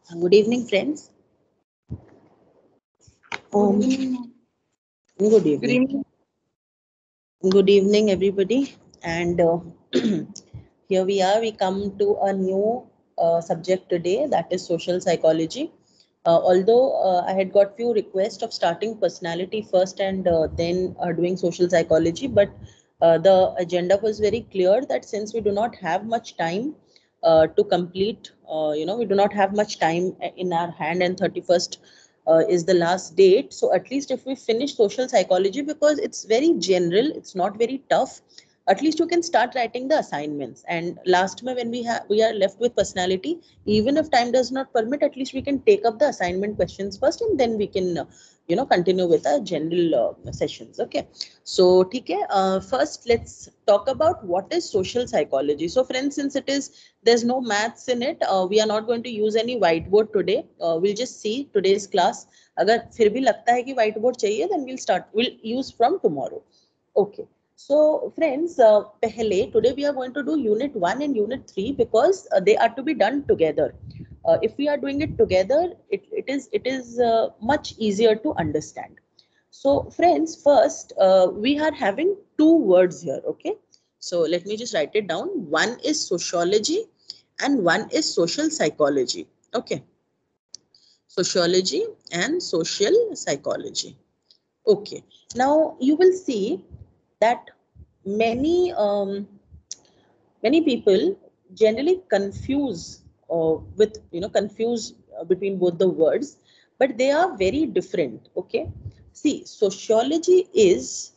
Good evening, friends. Um, good Good evening. evening. Good evening, everybody. And here we are. We come to a new subject today, that is social psychology. Although I had got few requests of starting personality first and then doing social psychology, but the agenda was very clear that since we do not have much time to complete, we do not have much time in our hand, and 31st is the last date. So at least if we finish social psychology, because it's very general, it's not very tough, at least you can start writing the assignments. And last month when we are left with personality, even if time does not permit, at least we can take up the assignment questions first, and then we can continue with our general sessions. Okay, so okay, first let's talk about what is social psychology. So friends, since it is, there's no maths in it, we are not going to use any whiteboard today. We'll just see today's class. अगर फिर भी लगता है कि whiteboard चाहिए, then we'll use from tomorrow. Okay. So friends, pehle today we are going to do unit 1 and unit 3, because they are to be done together. If we are doing it together, it is much easier to understand. So friends, first we are having two words here. Okay, so let me just write it down. One is sociology and one is social psychology. Okay, sociology and social psychology. Okay, now you will see that many people generally confuse between both the words, but they are very different. Okay, see, sociology is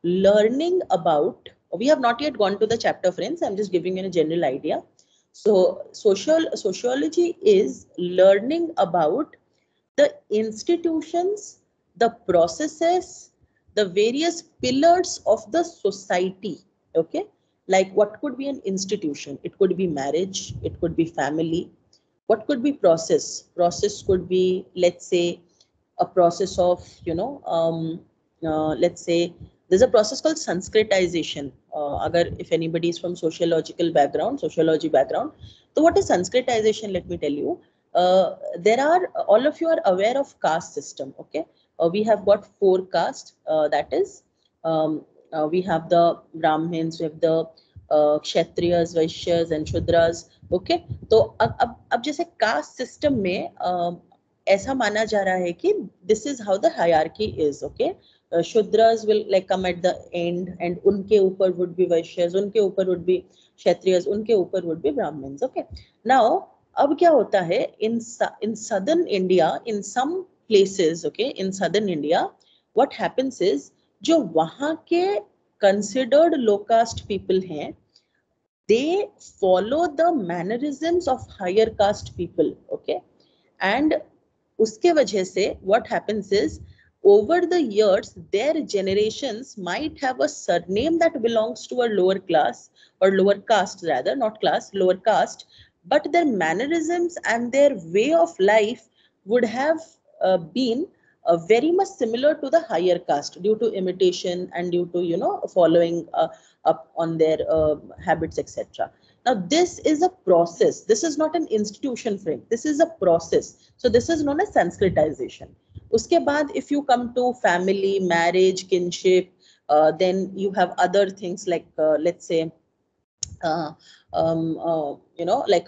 learning about, we have not yet gone to the chapter, friends, I'm just giving you a general idea. So sociology is learning about the institutions, the processes, the various pillars of the society. Okay, like what could be an institution? It could be marriage, it could be family. What could be process? Process could be, let's say, a process of, let's say, there's a process called sanskritization. Agar if anybody is from sociology background, so what is sanskritization? Let me tell you. There are, all of you are aware of caste system. Okay, we have got four castes. That is, we have the Brahmins, we have the Kshatriyas, Vaishyas and Shudras. Okay, तो अब जैसे caste system में ऐसा माना जा रहा है कि this is how the hierarchy is. Okay, Shudras will like come at the end, and उनके ऊपर would be Vaishyas, उनके ऊपर would be Kshatriyas, उनके ऊपर would be Brahmins. Okay, now अब क्या होता है in southern India, in some places, okay, in southern India, what happens is जो वहाँ के considered low caste people हैं, they follow the mannerisms of higher caste people. Okay, and uske wajah se what happens is, over the years their generations might have a surname that belongs to a lower class, or lower caste rather, not class, lower caste, but their mannerisms and their way of life would have been very much similar to the higher caste, due to imitation and due to following up on their habits, etc. Now this is a process, this is not an institution, friend, this is a process. So this is known as sanskritization. Uske baad, if you come to family, marriage, kinship, then you have other things like, let's say, uh, like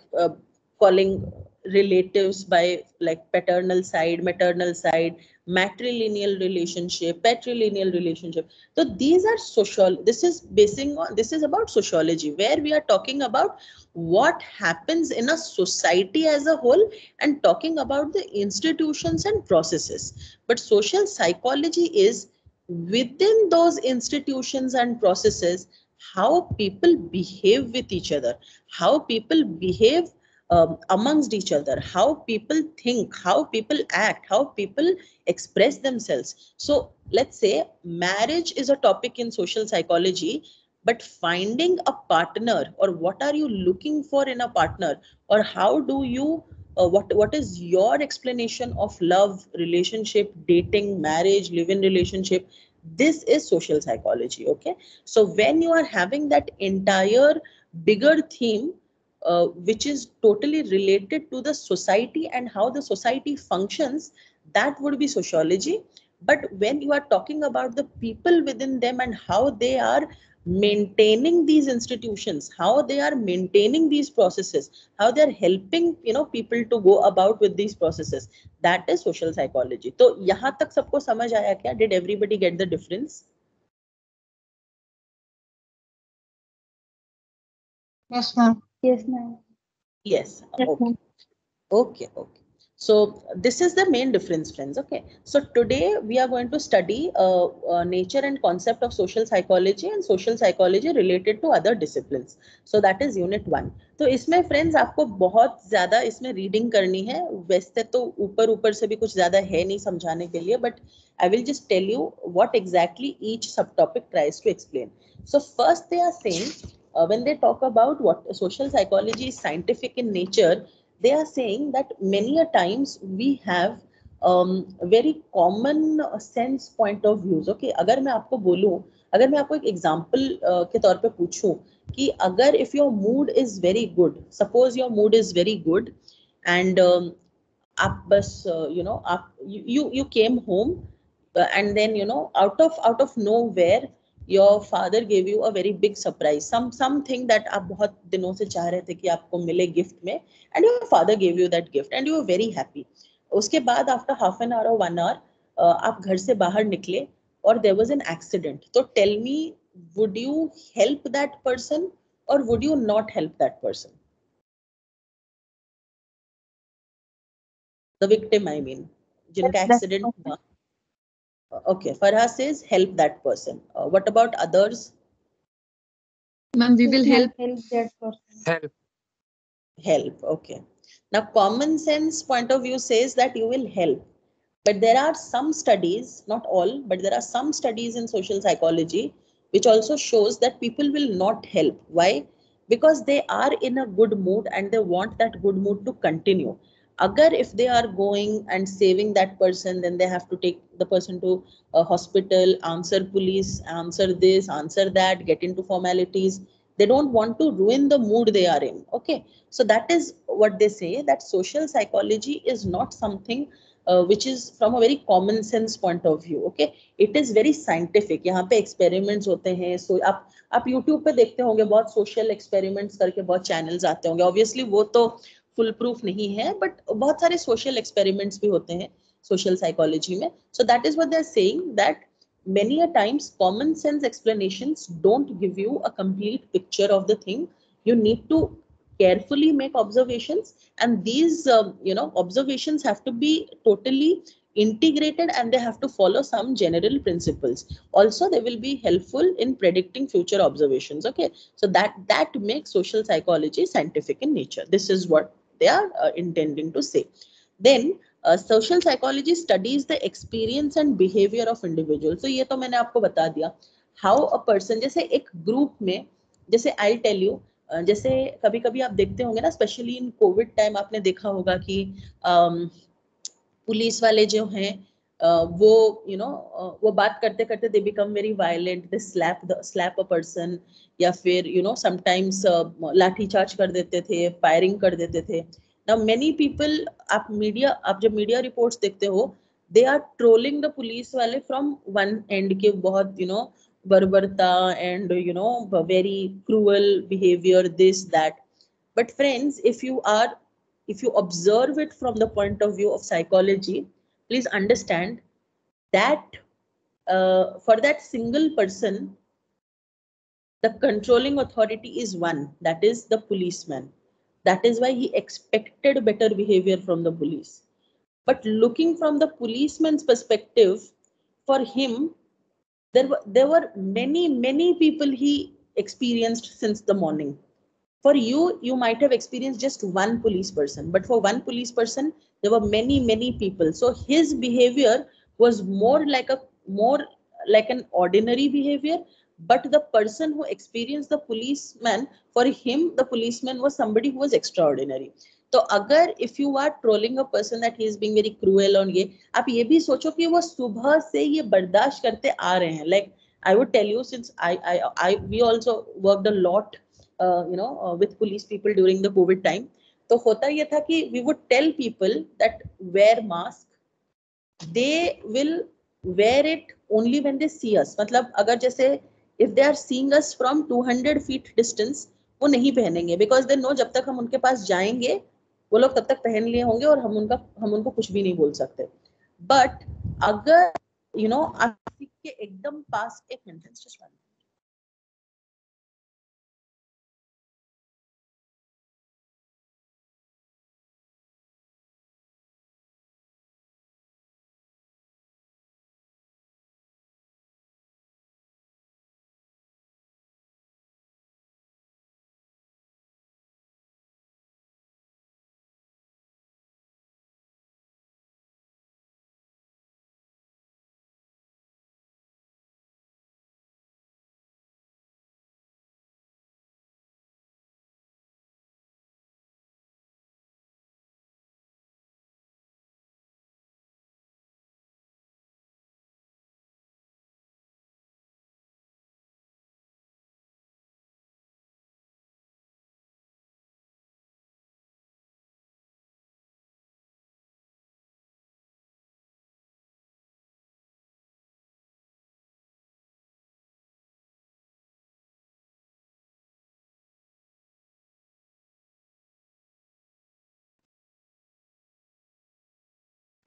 calling relatives by like paternal side, maternal side, matrilineal relationship, patrilineal relationship. So these are social, this is basing on, this is about sociology, where we are talking about what happens in a society as a whole, and talking about the institutions and processes. But social psychology is within those institutions and processes, how people behave with each other, how people behave amongst each other, how people think, how people act, how people express themselves. So let's say marriage is a topic in social psychology, but finding a partner, or what are you looking for in a partner, or how do you what is your explanation of love, relationship, dating, marriage, live-in relationship, this is social psychology. Okay, so when you are having that entire bigger theme, which is totally related to the society and how the society functions, that would be sociology. But when you are talking about the people within them and how they are maintaining these institutions, how they are maintaining these processes, how they are helping people to go about with these processes, that is social psychology. तो यहाँ तक सबको समझ आया क्या? Did everybody get the difference? Yes, ma'am. Yes, ma'am. Yes. Yes, Okay. ma'am. Okay. So this is the main difference, friends. Okay. So today we are going to study nature and concept of social psychology and social psychology related to other disciplines. So that is unit 1. तो इसमें friends आपको बहुत ज़्यादा इसमें reading करनी है. वैसे तो ऊपर से भी कुछ ज़्यादा है नहीं समझाने के लिए, but I will just tell you what exactly each subtopic tries to explain. So first they are saying when they talk about what social psychology is scientific in nature, they are saying that many a times we have very common sense point of views. Okay, अगर मैं आपको बोलूं, अगर मैं आपको एक example के तौर पे पूछूं कि अगर if your mood is very good, suppose your mood is very good and आप बस आप you came home and then out of nowhere your father gave you a very big surprise, something that आप बहुत दिनों से चाह रहे थे कि आपको मिले गिफ्ट में, and your father gave you that gift and you were very happy. उसके बाद after half an hour or 1 hour आप घर से बाहर निकले और there was an accident. तो tell me, would you help that person or would you not help that person? The victim, I mean, जिनका accident हुआ. Okay, Farha says help that person. What about others? Ma'am, we will help. Help that person. Help. Okay. Now, common sense point of view says that you will help. But there are some studies, not all, but there are some studies in social psychology which also shows that people will not help. Why? Because they are in a good mood and they want that good mood to continue. Agar if they are going and saving that person, then they have to take the person to a hospital, answer police, answer this, answer that, get into formalities. They don't want to ruin the mood they are in. Okay. So that is what they say, that social psychology is not something which is from a very common sense point of view. Okay, it is very scientific. यहाँ पे experiments होते हैं. So आप YouTube पे देखते होंगे बहुत social experiments करके बहुत channels आते होंगे. Obviously वो तो full proof नहीं है, but बहुत सारे social experiments भी होते हैं social psychology में. So that is what they are saying, that many a times common sense explanations don't give you a complete picture of the thing. You need to carefully make observations, and these observations have to be totally integrated and they have to follow some general principles. Also they will be helpful in predicting future observations. Okay, so that makes social psychology scientific in nature. This is what they are intending to say. Then social psychology studies the experience and behavior of individuals. So ये तो मैंने आपको बता दिया how a person, जैसे एक group में, जैसे I'll tell you, जैसे कभी कभी आप देखते होंगे ना, स्पेशली इन कोविड टाइम आपने देखा होगा कि पुलिस वाले जो हैं वो वो बात करते करते they become very violent, they slap a person, या फिर समटाइम्स लाठी चार्ज कर देते थे, फायरिंग कर देते थे. नाउ मेनी पीपल, आप जब मीडिया रिपोर्ट्स देखते हो, they are trolling the police वाले फ्रॉम वन एंड के बहुत बर्बरता and very cruel behavior, this that. But friends, if you observe it from the point of view of psychology, please understand that for that single person the controlling authority is one, that is the policeman. That is why he expected better behavior from the police. But looking from the policeman's perspective, for him there were many people he experienced since the morning. For you might have experienced just one police person, but for one police person there were many people. So his behavior was more like an ordinary behavior, but the person who experienced the policeman, for him the policeman was somebody who was extraordinary. तो अगर if you are trolling a person that he is being very cruel on ये, आप ये भी सोचो कि वो सुबह से ये बर्दाश्त करते आ रहे हैं. Like I would tell you, since we also worked a lot with police people during the COVID time. तो होता ये था कि we would tell people that wear mask. They will wear it only when they see us. मतलब अगर जैसे if they are seeing us from 200 feet distance, वो नहीं पहनेंगे because they know जब तक हम उनके पास जाएंगे वो लोग तब तक पहन लिए होंगे और हम उनको कुछ भी नहीं बोल सकते. But अगर आप किसी के एकदम पास, एक minute, just one.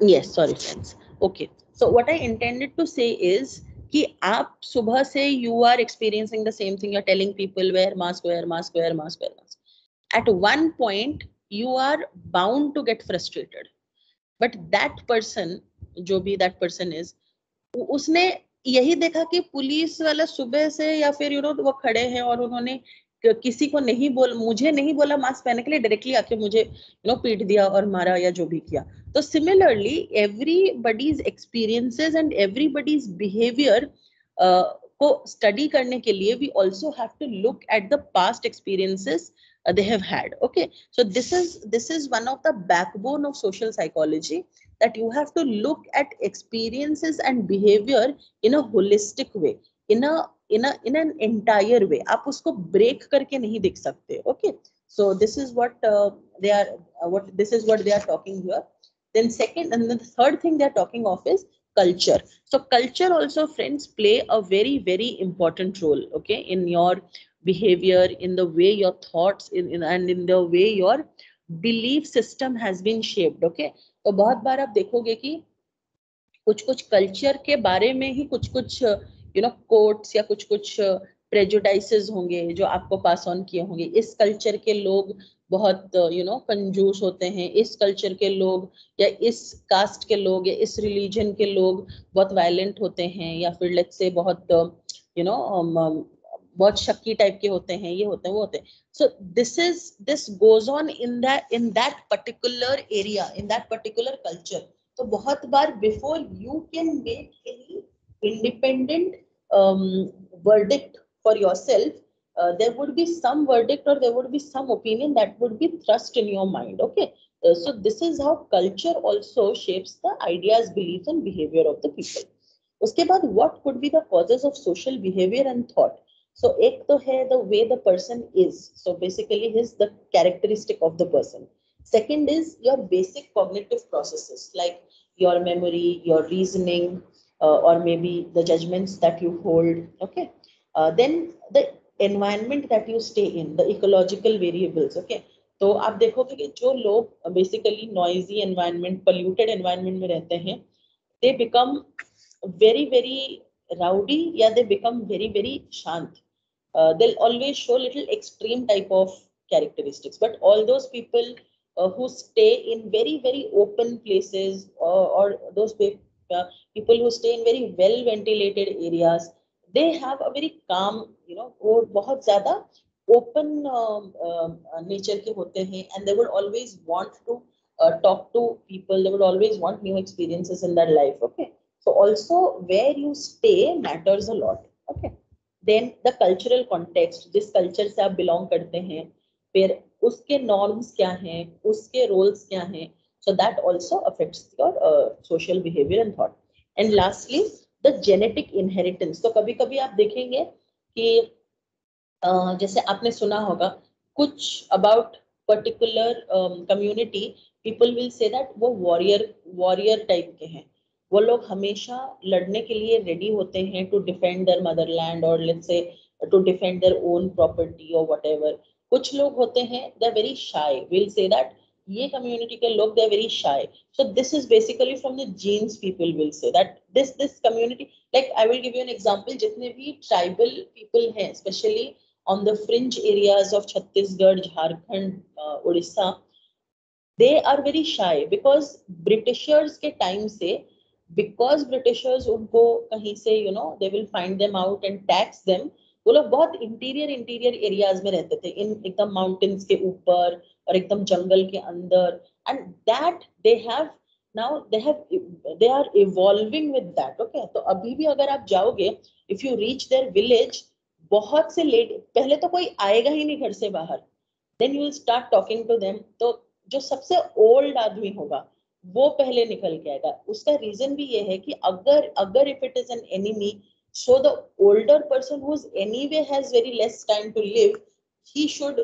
Yes, sorry friends. Okay, so what I intended to say is कि आप सुबह से you are experiencing the same thing. You're telling people wear mask, wear mask, wear mask, wear mask. At one point you are bound to get frustrated. But that person, जो भी that person is, उसने यही देखा कि police वाला सुबह से या फिर वो खड़े हैं और उन्होंने किसी को नहीं मुझे नहीं बोला मास्क पहनने के लिए, डायरेक्टली आके मुझे पीट दिया और मारा या जो भी किया. तो similarly everybody's experiences and everybody's behaviour को स्टडी करने के लिए we also have to look at the past experiences they have had. Okay, so this is one of the backbone of social psychology, that you have to look at experiences and behavior in a holistic way, in an entire way. आप उसको break करके नहीं देख सकते. Okay, so this is what this is what they are talking here. Then second and the third thing they are talking of is culture. So culture also, friends, play a very, very important role, okay, in your behavior, in the way your thoughts and in the way your belief system has been shaped. Okay, तो बहुत बार आप देखोगे कि कुछ culture के बारे में ही कुछ कोट्स या कुछ प्रेजुडाइसेस होंगे जो आपको पास ऑन किए होंगे. इस कल्चर के लोग बहुत कंजूस होते हैं, इस कल्चर के लोग या इस कास्ट के लोग या इस रिलीजन के लोग बहुत वायलेंट होते हैं, या फिर लेट्स से बहुत बहुत शक्की टाइप के होते हैं, ये होते हैं, वो होते हैं. So this goes on in that particular area, in that particular culture. तो बहुत बार before you can make any independent verdict for yourself, there would be some verdict or there would be some opinion that would be thrust in your mind. Okay, so this is how culture also shapes the ideas, beliefs and behavior of the people. उसके बाद what could be the causes of social behavior and thought? So एक तो है the way the person is, so basically his the characteristic of the person. Second is your basic cognitive processes like your memory, your reasoning, or maybe the judgments that you hold. Okay, then the environment that you stay in, the ecological variables. Okay, तो आप देखोगे कि जो लोग basically noisy environment, polluted environment में रहते हैं, they become very, very rowdy, yeah, they become very, very shant. They'll always show little extreme type of characteristics. But all those people who stay in very, very open places, or those people who stay in very well ventilated areas, they have a very calm, वो बहुत ज़्यादा open nature के होते हैं, and they would always want to talk to people. They would always want new experiences in their life. Okay, so also where you stay matters a lot. Okay, then the cultural context, जिस culture से आप belong करते हैं, फिर उसके norms क्या हैं, उसके roles क्या हैं, so that also affects your social behavior and thought. And lastly, the genetic inheritance. तो कभी कभी आप देखेंगे कि जैसे आपने सुना होगा कुछ about particular community, people will say that वो वॉरियर टाइप के हैं, वो लोग हमेशा लड़ने के लिए रेडी होते हैं टू डिफेंड देयर मदरलैंड और let's say to defend their own property और व्हाटएवर। कुछ लोग होते हैं they are very shy, will say that ये कम्युनिटी के लोग they are very shy, so this is basically from the genes, people will say that this community, like I will give you an example, जितने भी tribal people हैं especially on the fringe areas of Chhattisgarh, Jharkhand, Odisha, they are very shy because Britishers के time से, because Britishers उनको कहीं से they will find them out and tax them, वो लोग बहुत इंटीरियर एरियाज में रहते थे, इन एकदम माउंटेन्स के ऊपर और एकदम जंगल के अंदर, and that they have now they are evolving with that. Okay, तो अभी भी अगर आप जाओगे, if you reach their village, बहुत से लेट, पहले तो कोई आएगा ही नहीं घर से बाहर, then you will start talking to them, तो जो सबसे ओल्ड आदमी होगा वो पहले निकल के आएगा। उसका रीजन भी ये है कि अगर अगर if it is an enemy, so the older person who's anyway has very less time to live, he should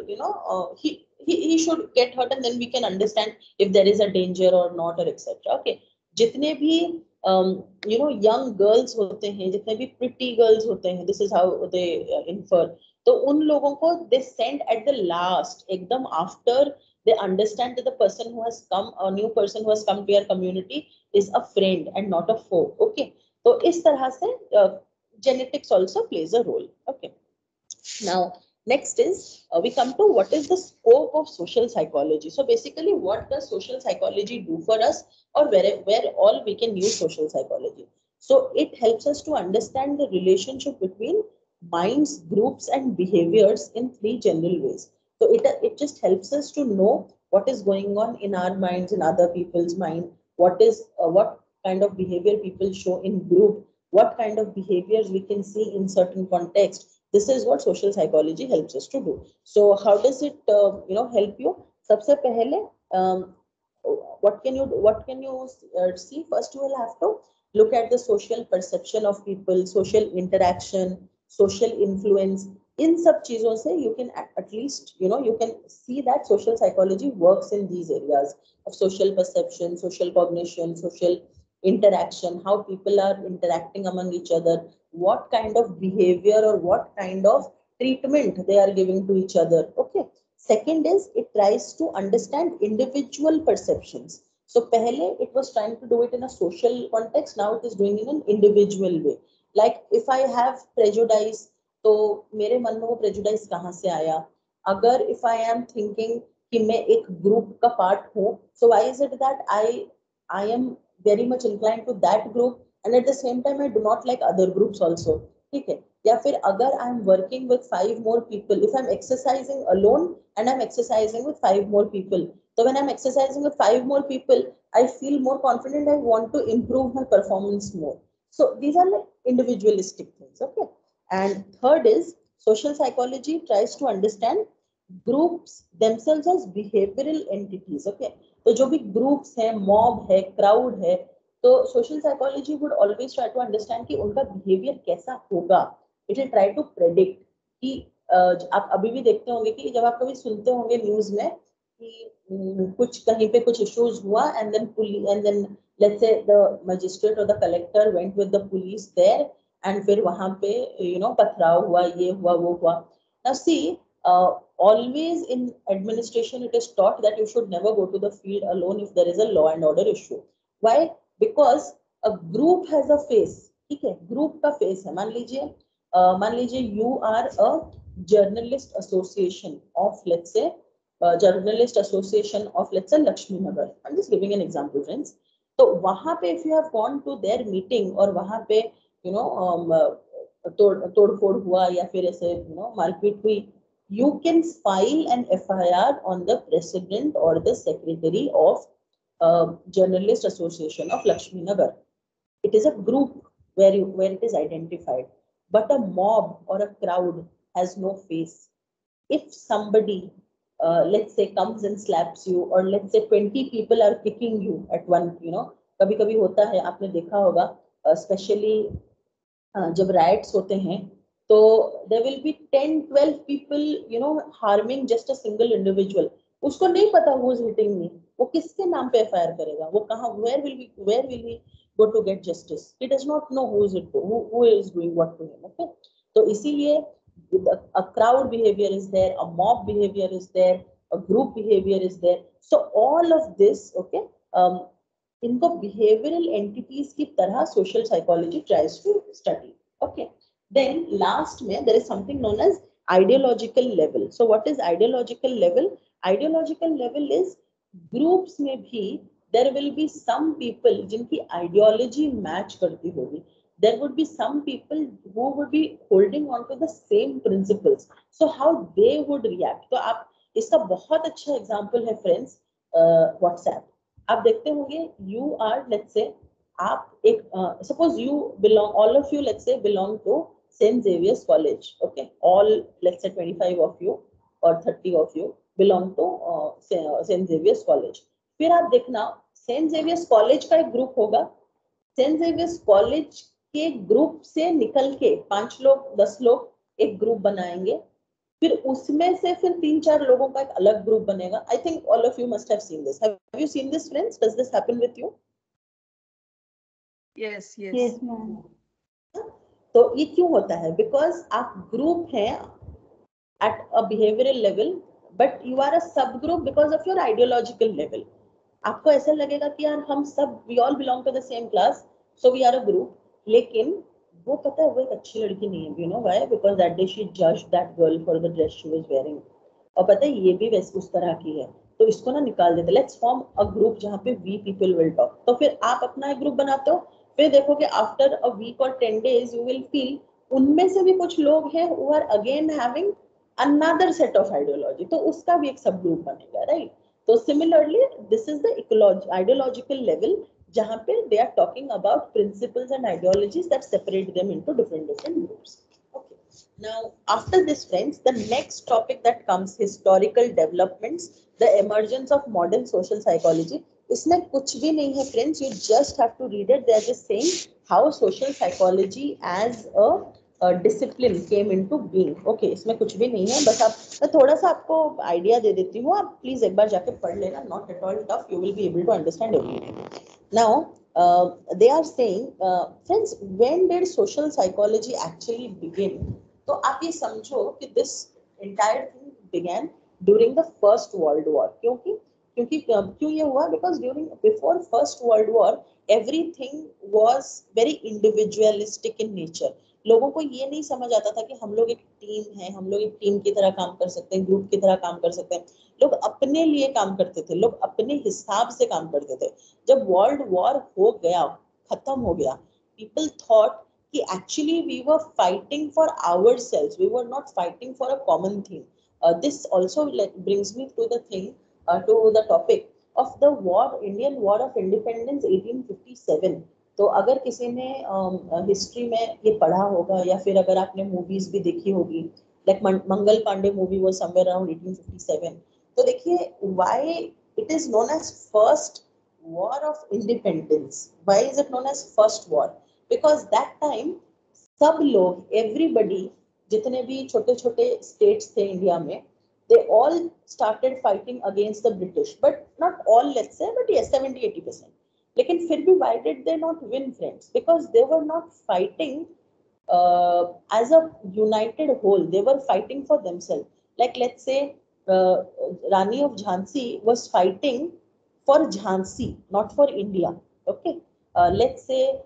he should get hurt, and then we can understand if there is a danger or not or etc. Okay, जितने भी young girls होते हैं, जितने भी pretty girls होते हैं, this is how they infer, तो उन लोगों को they send at the last, एकदम after they understand that the person who has come, a new person who has come to your community is a friend and not a foe. Okay, तो इस तरह से genetics also plays a role. Okay, now next is we come to what is the scope of social psychology. So basically what does social psychology do for us, or where all we can use social psychology. So it helps us to understand the relationship between minds, groups and behaviors in three general ways. So it just helps us to know what is going on in our minds, in other people's mind, what kind of behavior people show in group, what kind of behaviors we can see in certain context. This is what social psychology helps us to do. So how does it help you? Sabse pehle, what can you see? First you will have to look at the social perception of people, social interaction, social influence. In सब चीजों से you can at least you can see that social psychology works in these areas of social perception, social cognition, social interaction, how people are interacting among each other, what kind of behavior or what kind of treatment they are giving to each other. Okay, second is it tries to understand individual perceptions. So pehle it was trying to do it in a social context, now it is doing it in an individual way. Like if I have prejudice, तो मेरे मन में वो prejudice कहाँ से आया? अगर if I am thinking कि मैं एक group का part हूँ, so why is it that I am very much inclined to that group, and at the same time I do not like other groups also. ठीक है? या फिर अगर I am working with 5 more people, if I'm exercising alone and I'm exercising with 5 more people, so when I'm exercising with 5 more people, I feel more confident, I want to improve my performance more. So these are like individualistic things. Okay, and third is social psychology tries to understand groups themselves as behavioral entities. Okay, तो जो भी groups है, mob है, crowd है, तो social psychology would always try to understand कि उनका behavior कैसा होगा. It will try to predict कि आप अभी भी देखते होंगे कि जब आप कभी सुनते होंगे न्यूज में कि कुछ कहीं पे कुछ इश्यूज हुआ, and then let's say the magistrate or the collector went with the police there, and फिर वहां पे पथराव हुआ, ये हुआ, वो हुआ. Now see, always in administration it is taught that you should never go to the field alone if there is a law and order issue. Why? Because a group has a face. ठीक है, group का face है. मान लीजिए you are a journalist association of let's say Lakshmi Nagar. I'm just giving an example, friends. तो वहां पे if you have gone to their meeting और वहां पे तोड़फोड़ हुआ या फिर ऐसे मारपीट हुई, you can file an FIR on the president or the secretary of Journalist Association of Lakshmi Nagar. It is a group where it is identified, but a mob or a crowd has no face. If somebody let's say comes and slaps you, or let's say 20 people are kicking you at one, कभी कभी होता है, आपने देखा होगा specially जब rights होते हैं तो there will be 10-12 people, you know, harming just a single individual. उसको नहीं पता who is hitting me, वो किसके नाम पे एफआईआर करेगा, वो कहाँ, where will he go to get justice? He does not know who is it to, who is doing what to him. Okay, तो इसीलिए a crowd behavior is there, a mob behavior is there, a group behavior is there. So all of this, okay, इनको behavioral entities की तरह social psychology tries to study. Okay, then last में there is something known as ideological level. So what is ideological level? Ideological level is groups में भी there will be some people जिनकी ideology match करती होगी. There would be some people who would be holding on to the same principles. So how they would react. तो आप इसका बहुत अच्छा example है friends, WhatsApp. आप देखते होंगे you are, let's say, आप एक suppose you belong, all of you let's say belong to St. Xavier's College. Okay, all let's say 25 of you or 30 of you belong to St. Xavier's College. फिर आप देखना St. Xavier's College का एक group होगा, St. Xavier's College के group से निकल के 5 लोग 10 लोग एक ग्रुप बनाएंगे, फिर उसमें से फिर 3-4 लोगों का एक अलग ग्रुप बनेगा. I think all of you must have seen this. Have you seen this friends? Does this happen with you? Yes, yes. तो ये क्यों होता है? बिकॉज आप ग्रुप हैं at a behavioral level but you are a subgroup because of your ideological level. आपको ऐसा लगेगा कि यार हम सब we all belong to the same class so we are a group, लेकिन वो पता है वो एक अच्छी लड़की नहीं है. You know why? Because that day she judged that girl for the dress she was wearing. और पता है ये भी वैसे उस तरह की है, तो इसको ना निकाल देते. Let's form a group जहाँ पे we people will talk. तो फिर आप अपना एक ग्रुप बनाते हो, फिर देखोगे after a week or 10 days you will feel उनमें से भी कुछ लोग हैं who are again having another set of ideology. तो उसका भी एक सब ग्रुप बनेगा, right? तो similarly this is the ideological level जहाँ पे they are talking about principles and ideologies that separate them into different groups. Okay. Now after this friends, the next topic that comes, historical developments, the emergence of modern social psychology. इसमें कुछ भी नहीं है friends, you just have to read it. They are just saying how social psychology as a discipline came into being. Okay, इसमें कुछ भी नहीं है, बस आप मैं थोड़ा सा आपको आइडिया दे देती हूँ, आप प्लीज एक बार जाके पढ़ लेना. Not at all tough, you will be able to understand everything. Now, they are saying, friends, when did social psychology actually begin? तो आप ये समझो कि this entire thing began during the First World War. क्यों ये हुआ? Because before First World War, everything was very individualistic in nature. लोगों को ये नहीं समझ आता था कि हम लोग एक टीम है, हम लोग एक टीम की तरह काम कर सकते हैं, ग्रुप की तरह काम कर सकते हैं. लोग अपने लिए काम करते थे, लोग अपने हिसाब से काम करते थे. जब वर्ल्ड वॉर हो गया, खत्म हो गया, पीपल थॉट कि actually we were fighting for ourselves, we were not fighting for a common thing. This also brings me to the thing, to the topic of the war, Indian war of independence 1857. तो अगर किसी ने history में ये पढ़ा होगा या फिर अगर आपने मूवीज भी देखी होगी, like Mangal Pandey movie was somewhere around 1857. तो देखिए why it is known as first war of independence. Why is it known as first war? Because that time सब लोग, एवरीबडी, जितने भी छोटे छोटे स्टेट्स थे इंडिया में, they all started fighting against the British, but not all, let's say, but yes, 70-80%. लेकिन फिर भी why did they not win, friends? Because they were not fighting as a united whole. They were fighting for themselves. Like let's say Rani of Jhansi was fighting for Jhansi, not for India. Okay, let's say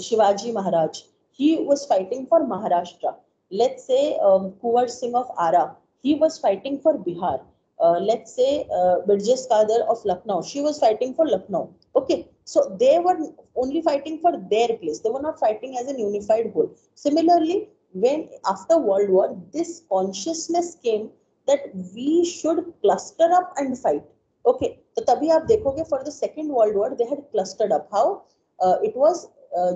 Shivaji Maharaj, he was fighting for Maharashtra. Let's say Kuwar Singh of Ara, he was fighting for Bihar. Let's say Birjes Kader of Lucknow, she was fighting for Lucknow. Okay, so they were only fighting for their place. They were not fighting as a unified whole. Similarly, when after World War, this consciousness came that we should cluster up and fight. Okay, तो तभी आप देखोगे for the Second World War they had clustered up. How? It was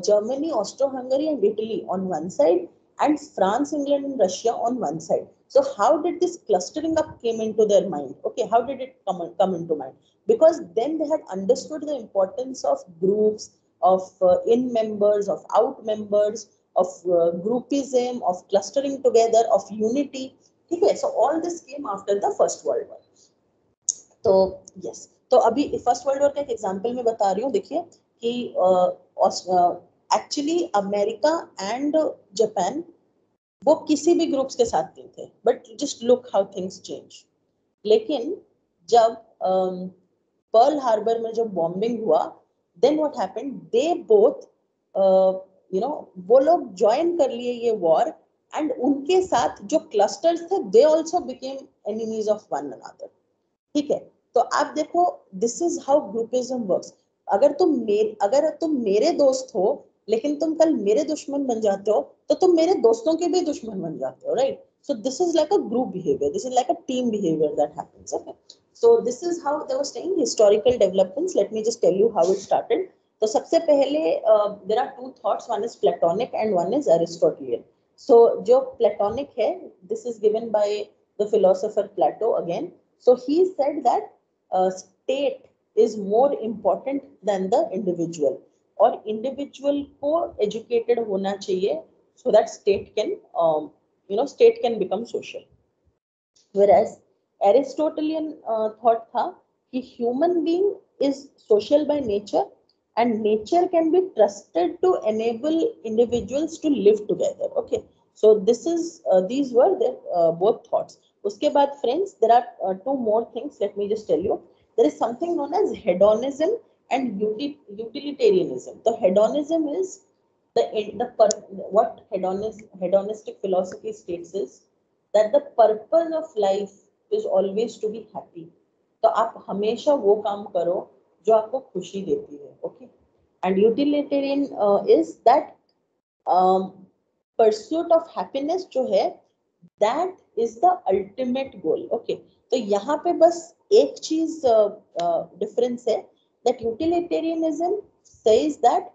Germany, Austro-Hungary and Italy on one side, and France, England and Russia on one side. So how did this clustering up came into their mind? Okay, how did it come into mind? Because then they had understood the importance of groups, of in members, of out members, of groupism, of clustering together, of unity. ठीक है, so all this came after the First World War. तो yes, तो अभी first world war का एक example मैं बता रही हूँ. देखिए कि एक्चुअली अमेरिका एंड जापान वो किसी भी ग्रुप्स के साथ नहीं थे, but just look how things change. लेकिन जब पर्ल हार्बर में जब बॉम्बिंग हुआ, then what happened, they both वो लोग ज्वाइन कर लिए ये वॉर, एंड उनके साथ जो क्लस्टर्स थे they also became enemies of one another. ठीक है, तो आप देखो, this is how groupism works. अगर तुम मेरे दोस्त हो लेकिन तुम कल मेरे दुश्मन बन जाते हो, तो तुम मेरे दोस्तों के भी दुश्मन बन जाते हो, right? So this is like a group behavior. This is like a team behavior that happens. Okay. So this is how they were saying historical developments. Let me just tell you how it started. तो सबसे पहले there are two thoughts. One is Platonic and one is Aristotelian. So जो Platonic है, this is given by the philosopher Plato again. So he said that state is more important than the individual. और individual को educated होना चाहिए so that state can state can become social. Whereas Aristotelian thought था कि human being is social by nature and nature can be trusted to enable individuals to live together. Okay, so this is these were the both thoughts. उसके बाद friends, there are two more things. Let me just tell you. There is something known as hedonism and utilitarianism. The hedonism is what hedonistic philosophy states is that the purpose of life is always to be happy. तो आप हमेशा वो काम करो जो आपको खुशी देती है. Okay, and utilitarian is that pursuit of happiness जो है, that is the ultimate goal. Okay, तो यहाँ पे बस एक चीज डिफरेंस है, दैट यूटिलिटेरियनिज्म सेज दैट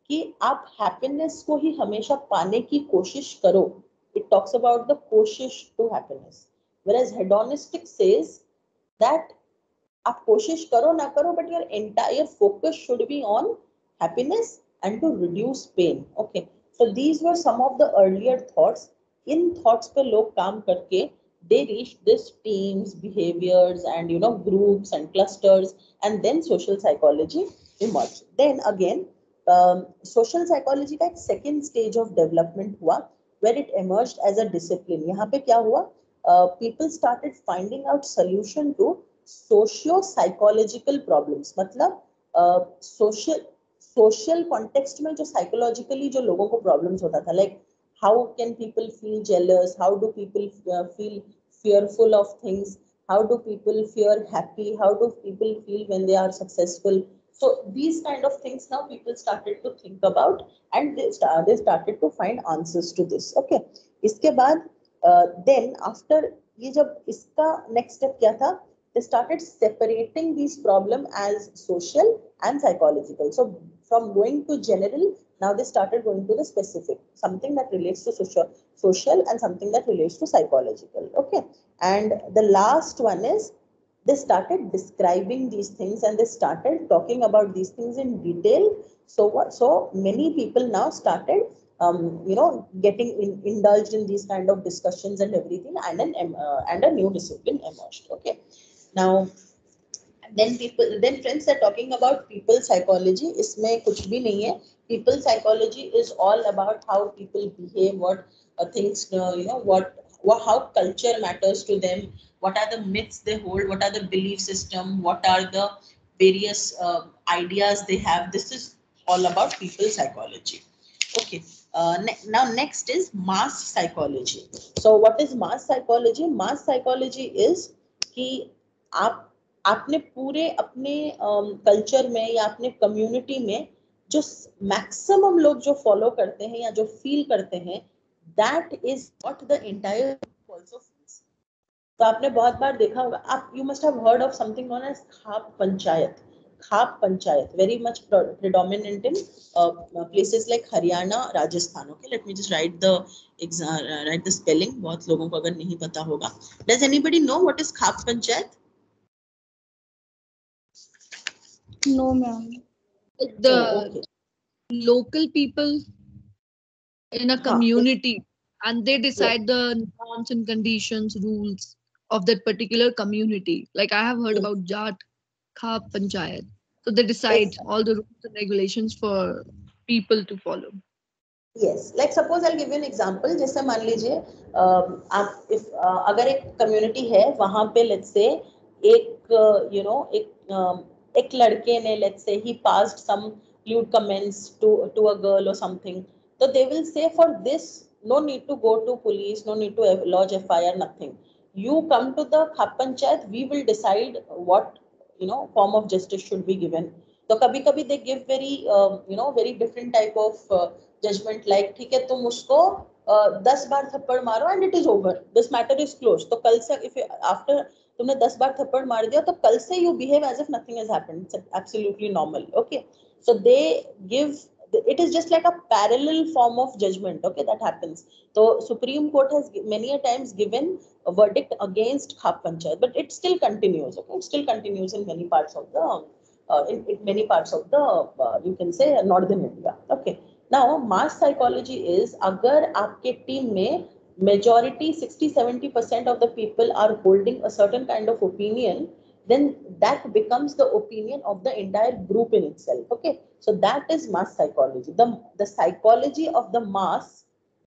कि आप हैप्पीनेस को ही हमेशा पाने की कोशिश करो. It talks about the कोशिश to happiness, whereas hedonistic says that आप कोशिश करो ना करो, but your entire focus should be on happiness and to reduce pain. Okay, so these were some of the earlier thoughts. In thoughts पे लोग काम करके they reached this teams, behaviors, and groups and clusters, and then social psychology emerged. Then again social psychology का एक second stage of development हुआ, where it emerged as a discipline. यहाँ पे क्या हुआ, people started finding out solution to socio-psychological problems. मतलब social context में जो psychologically जो लोगों को problems होता था, like how can people feel jealous, how do people feel fearful of things, how do people feel happy, how do people feel when they are successful. So these kind of things now people started to think about, and they started to find answers to this. Okay, इसके बाद then after ये जब इसका next step क्या था, they started separating these problem as social and psychological. So from going to general, now they started going to the specific, something that relates to social and something that relates to psychological. Okay, and the last one is they started describing these things and they started talking about these things in detail. So many people now started getting indulged in these kind of discussions and everything, and a new discipline emerged. Okay, now then friends are talking about people psychology. इसमें कुछ भी नहीं है. People psychology is all about how people behave, what things how culture matters to them, what are the myths they hold, what are the belief system, what are the various ideas they have. This is all about people psychology. Okay, now next is mass psychology. So what is mass psychology? Mass psychology is कि आपने पूरे अपने culture में या अपने community में जो maximum लोग जो फॉलो करते हैं या जो फील करते हैं, that is what the entire group also feels. तो आपने बहुत बार देखा होगा, आप you must have heard of something known as khap panchayat. Khap panchayat very much predominant in places like Haryana, Rajasthan. Okay, let me just write the spelling. बहुत लोगों को अगर नहीं पता होगा. Does anybody know what is khap panchayat? No, ma'am. The okay. local people in a हाँ, community, and they yes, decide the norms and conditions, rules of that particular community. Like I have heard yes, about Jat Kha Panchayat. So they decide exactly. all the rules and regulations for people to follow. Yes, like suppose I'll give you an example. जैसे मान लीजिए आप if अगर एक community है वहाँ पे let's say एक एक लड़के ने let's say he passed some lewd comments to a girl or something. So they will say for this no need to go to police, no need to lodge FIR, nothing. You come to the Khap Panchayat, we will decide what form of justice should be given. तो कभी कभी they give very very different type of judgement like ठीक है तुम उसको 10 बार थप्पड़ मारो and it is over this matter is close तो कल से इफ आफ्टर तुमने 10 बार थप्पड़ मार दिया तो कल से you behave as if nothing has happened it's absolutely normal okay so they give it is just like a parallel form of judgment okay that happens so supreme court has many a times given a verdict against khap panchayat but it still continues okay it still continues in many parts of the in many parts of the you can say northern India okay now mass psychology is अगर आपके team में majority 60-70% of the people are holding a certain kind of opinion then that becomes the opinion of the entire group in itself okay so that is mass psychology the psychology of the mass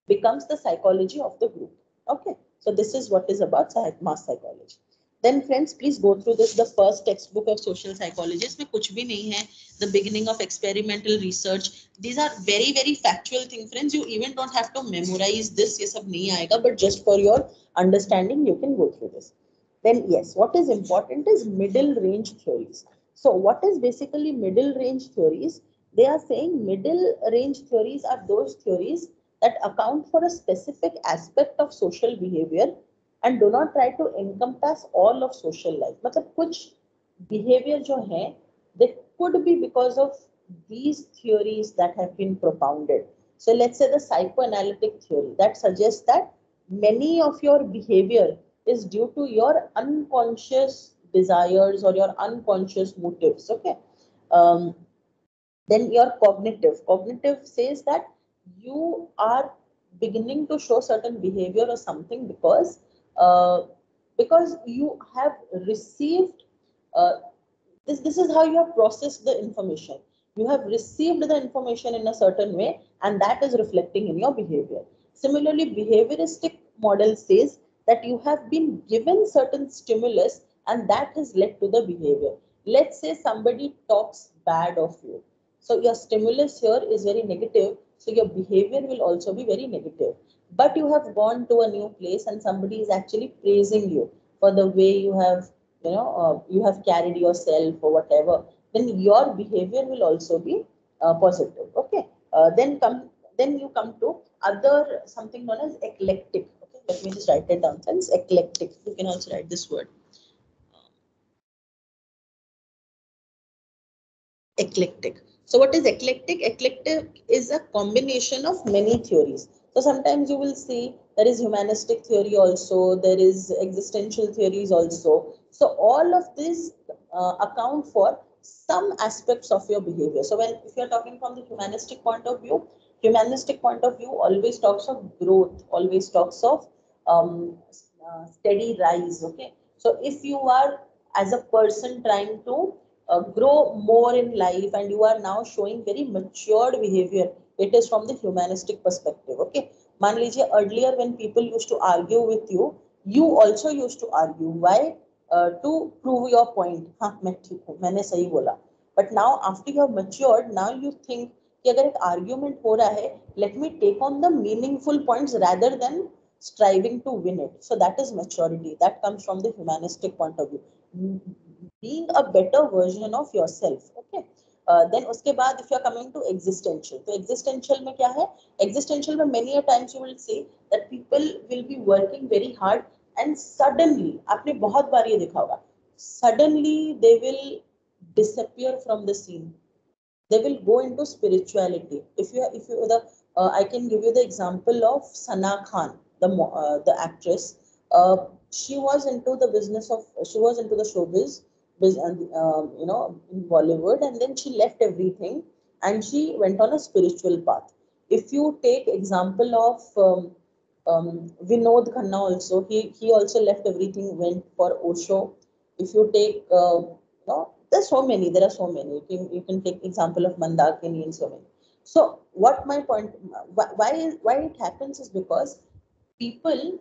becomes the psychology of the group okay so this is what is about mass psychology then friends please go through this the first textbook of social psychology इसमें कुछ भी नहीं है the beginning of experimental research these are very factual thing friends you even don't have to memorize this ये सब नहीं आएगा but just for your understanding you can go through this then yes what is important is middle range theories so what is basically middle range theories they are saying middle range theories are those theories that account for a specific aspect of social behavior and do not try to encompass all of social life मतलब कुछ behavior जो है they could be because of these theories that have been propounded so let's say the psychoanalytic theory that suggests that many of your behavior is due to your unconscious desires or your unconscious motives okay um, then your cognitive says that you are beginning to show certain behavior or something uh, because you have received uh, this is how you have processed the information you have received the information in a certain way and that is reflecting in your behavior similarly behavioristic model says that you have been given certain stimulus and that has led to the behavior let's say somebody talks bad of you so your stimulus here is very negative so your behavior will also be very negative but you have gone to a new place and somebody is actually praising you for the way you have you have carried yourself or whatever then your behavior will also be positive okay then you come to other something known as eclectic okay let me just write it down friends eclectic you can also write this word eclectic so what is eclectic eclectic is a combination of many theories so sometimes you will see there is humanistic theory also there is existential theories also so all of these account for some aspects of your behavior so when if you're talking from the humanistic point of view always talks of growth always talks of steady rise okay so if you are as a person trying to grow more in life and you are now showing very matured behavior it is from the humanistic perspective okay मान लीजिए earlier when people used to argue with you you also used to argue why to prove your point हाँ मैं ठीक हूँ मैंने सही बोला but now after you have matured now you think कि अगर एक argument हो रहा है let me take on the meaningful points rather than striving to win it so that is maturity that comes from the humanistic point of view being a better version of yourself okay then उसके बाद if you are coming to existential तो existential में क्या है existential में many a times you will see that people will be working very hard and suddenly आपने बहुत बार ये देखा होगा suddenly they will disappear from the scene they will go into spirituality if you the I can give you the example of Sana Khan the actress uh, she was into the business of she was into the showbiz and in Bollywood and then she left everything and she went on a spiritual path If you take example of Vinod Khanna also, he also left everything, went for Osho. If you take, no, there's so many, there are so many. You can take example of Mandakini and so many. So what my point, why it happens is because people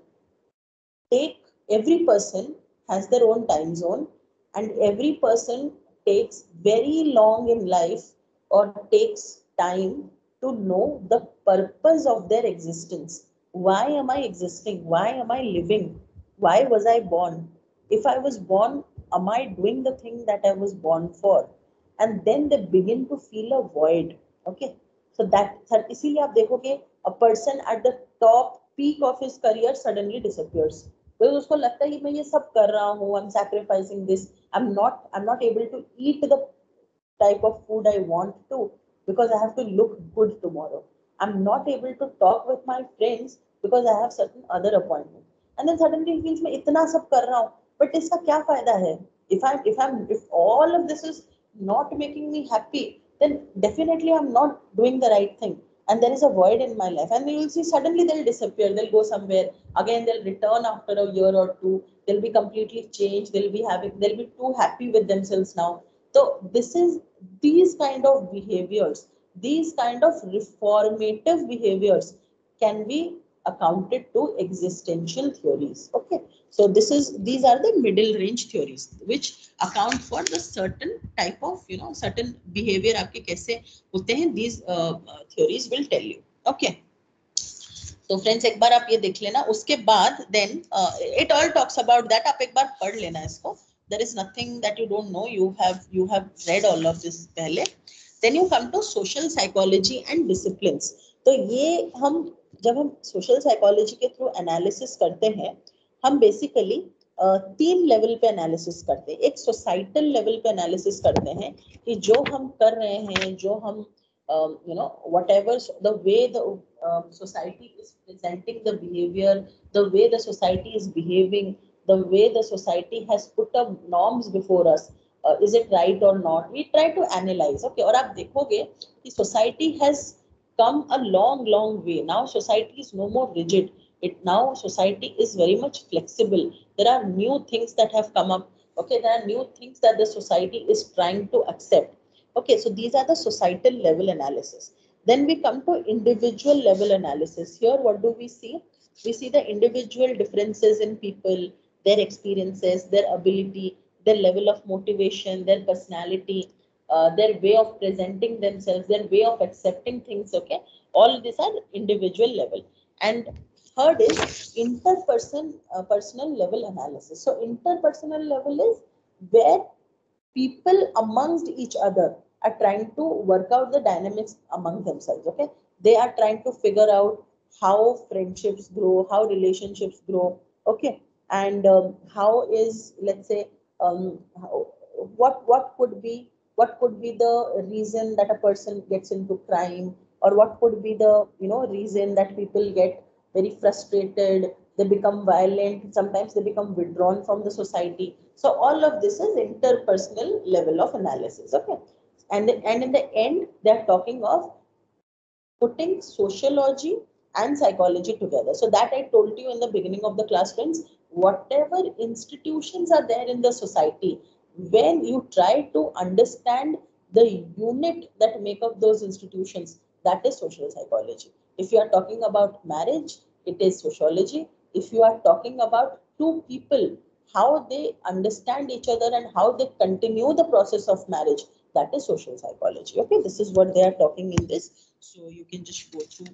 take, every person has their own time zone, and every person takes very long in life or takes time to know the purpose of their existence. Why am I existing? Why am I living? Why was I born? If I was born, am I doing the thing that I was born for? And then they begin to feel a void. Okay, so that इसीलिए आप देखोगे a person at the top peak of his career suddenly disappears. Because उसको लगता है कि मैं ये सब कर रहा हूँ, I am sacrificing this, I am not able to eat the type of food I want to, because I have to look good tomorrow. I'm not able to talk with my friends because I have certain other appointments. And then suddenly it means मैं इतना सब कर रहा हूँ, but इसका क्या फायदा है? If all of this is not making me happy, then definitely I'm not doing the right thing. And there is a void in my life. And you'll see suddenly they'll disappear. They'll go somewhere. Again, they'll return after a year or two. They'll be completely changed. They'll be too happy with themselves now. So this is these kind of behaviors, these kind of reformative behaviors can be accounted to existential theories. Okay, so these are the middle range theories which account for the certain type of certain behavior आपके कैसे होते हैं. These theories will tell you. Okay. तो friends एक बार आप ये देख लेना, उसके बाद then it all talks about that. आप एक बार पढ़ लेना इसको. there is nothing that you don't know. You have read all of this पहले. then you come to social psychology and disciplines. तो ये हम जब हम सोशल साइकोलॉजी के थ्रू एनालिसिस करते हैं, हम बेसिकली तीन लेवल पे एनालिसिस करते हैं. एक सोसाइटल लेवल पे एनालिसिस करते हैं कि जो हम कर रहे हैं, जो हम whatever the way the society is presenting the behavior, the way the society is behaving, the way the society has put up norms before us, is it right or not? We try to analyze. Okay, और आप देखोगे कि society has come a long way. Now society is no more rigid. Now society is very much flexible. There are new things that have come up. Okay, there are new things that the society is trying to accept. Okay, so these are the societal level analysis. Then we come to individual level analysis. Here, what do we see? We see the individual differences in people, their experiences, their ability, their level of motivation, their personality, their way of presenting themselves, their way of accepting things. Okay, all these are individual level. And third is personal level analysis. So interpersonal level is where people amongst each other are trying to work out the dynamics among themselves. Okay, they are trying to figure out how friendships grow, how relationships grow. Okay, and how is, let's say, how, what could be the reason that a person gets into crime, or what could be the reason that people get very frustrated, they become violent, sometimes they become withdrawn from the society. So all of this is interpersonal level of analysis. Okay, and in the end they are talking of putting sociology and psychology together. So that I told you in the beginning of the class, friends, whatever institutions are there in the society, when you try to understand the unit that make up those institutions, that is social psychology. If you are talking about marriage, it is sociology. If you are talking about two people, how they understand each other and how they continue the process of marriage, that is social psychology. Okay, this is what they are talking in this. So you can just go through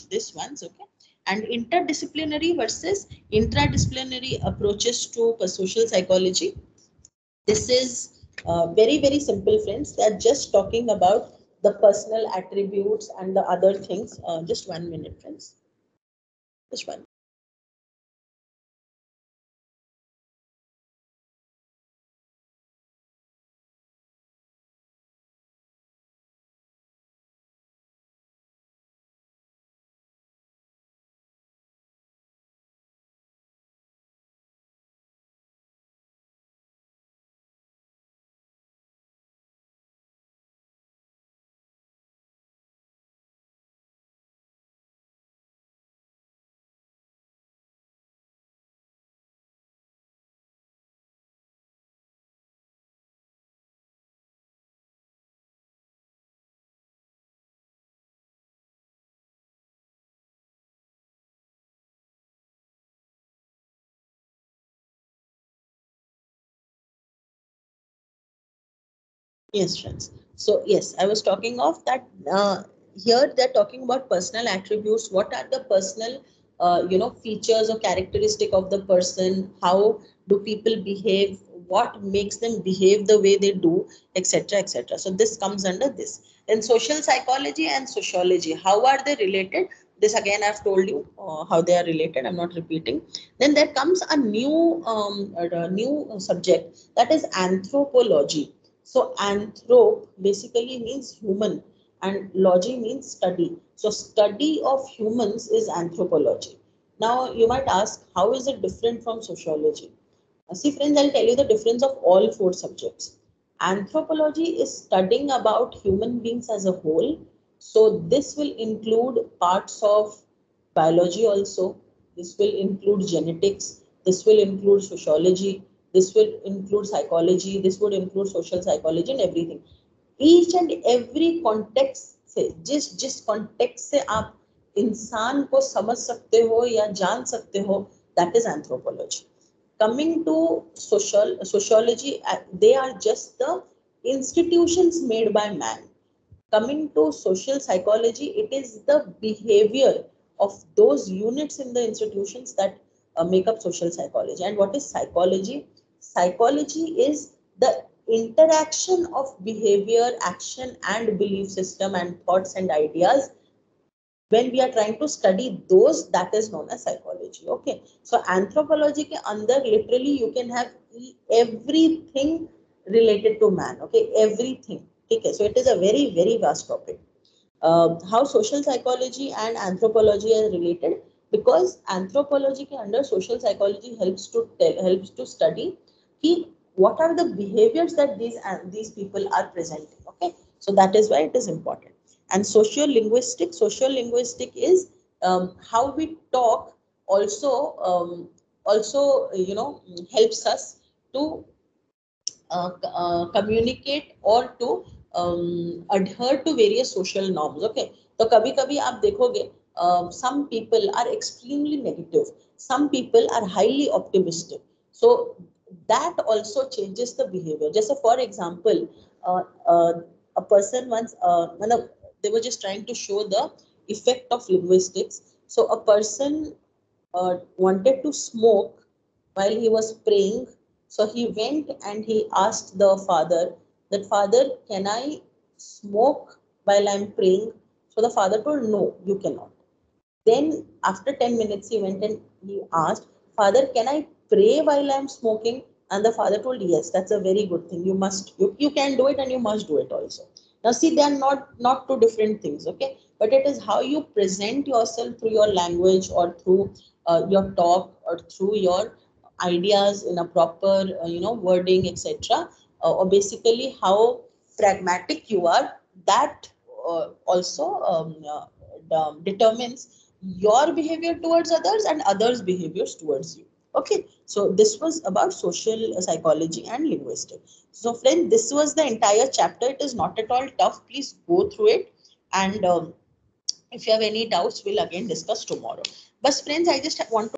this ones. Okay, and interdisciplinary versus intradisciplinary approaches to social psychology. This is very simple, friends. They are just talking about the personal attributes and the other things. Just 1 minute, friends. Just one. Yes, friends. So yes, I was talking of that. Here they're talking about personal attributes. What are the personal, features or characteristic of the person? How do people behave? What makes them behave the way they do, etc., etc. So this comes under this. Then social psychology and sociology. How are they related? This again I've told you how they are related. I'm not repeating. Then there comes a new subject, that is anthropology. So anthrop basically means human and logy means study. So study of humans is anthropology. Now you might ask, how is it different from sociology? See friends, I'll tell you the difference of all four subjects. Anthropology is studying about human beings as a whole. So this will include parts of biology also. This will include genetics. This will include sociology. This will include psychology. This would include social psychology and everything. Each and every context से जिस context से आप इंसान को समझ सकते हो या जान सकते हो, that is anthropology. Coming to sociology, they are just the institutions made by man. Coming to social psychology, it is the behavior of those units in the institutions that make up social psychology. And what is psychology? Psychology is the interaction of behavior, action, and belief system and thoughts and ideas. When we are trying to study those, that is known as psychology. Okay, so anthropology ke andar literally you can have everything related to man. Okay, everything. Okay, so it is a very vast topic. How social psychology and anthropology are related, because anthropology ke under social psychology helps to study ki what are the behaviors that these people are presenting. Okay, so that is why it is important. And social linguistic is how we talk also, also helps us to communicate or to adhere to various social norms. Okay, तो कभी कभी आप देखोगे some people are extremely negative, some people are highly optimistic. So that also changes the behavior. Just for example, uh, uh, a person once they were just trying to show the effect of linguistics. So a person wanted to smoke while he was praying. So he went and he asked the father that, Father, can I smoke while I'm praying? So the father told, No, you cannot. Then after 10 minutes, he went and he asked, Father, can I pray while I'm smoking? And the father told, Yes, that's a very good thing. You can do it and you must do it also. Now see, they are not two different things, okay? But it is how you present yourself through your language or through your talk or through your ideas in a proper, wording, etc. Or basically how pragmatic you are, that also determines your behavior towards others and others' behaviors towards you. Okay, so this was about social psychology and linguistics. So, friend, this was the entire chapter. It is not at all tough. Please go through it, and if you have any doubts, we'll again discuss tomorrow. But friends, I just want to